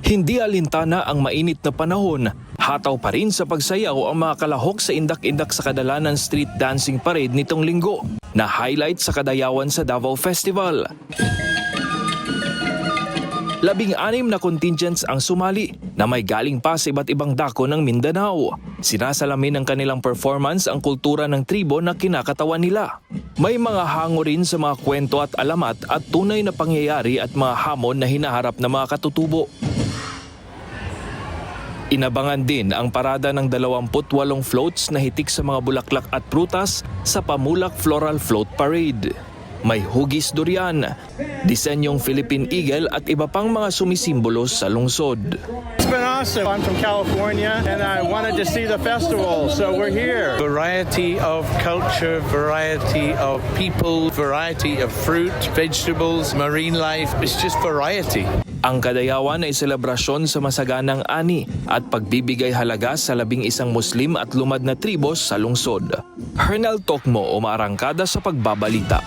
Hindi alintana ang mainit na panahon, hataw pa rin sa pagsayaw ang mga kalahok sa indak-indak sa Kadalanan Street Dancing Parade nitong linggo, na highlight sa Kadayawan sa Davao Festival. 16 na contingents ang sumali na may galing pa sa iba't ibang dako ng Mindanao. Sinasalamin ng kanilang performance ang kultura ng tribo na kinakatawan nila. May mga hango rin sa mga kwento at alamat at tunay na pangyayari at mga hamon na hinaharap ng mga katutubo. Inabangan din ang parada ng 28 floats na hitik sa mga bulaklak at prutas sa Pamulak Floral Float Parade. May hugis durian, disenyong Philippine Eagle at iba pang mga sumisimbolo sa lungsod. It's been awesome. I'm from California and I wanted to see the festival, so we're here. Variety of culture, variety of people, variety of fruit, vegetables, marine life. It's just variety. Ang Kadayawan ay selebrasyon sa masaganang ani at pagbibigay halaga sa 11 Muslim at lumad na tribos sa lungsod. Hernal Tokmo, umaarangkada sa pagbabalita.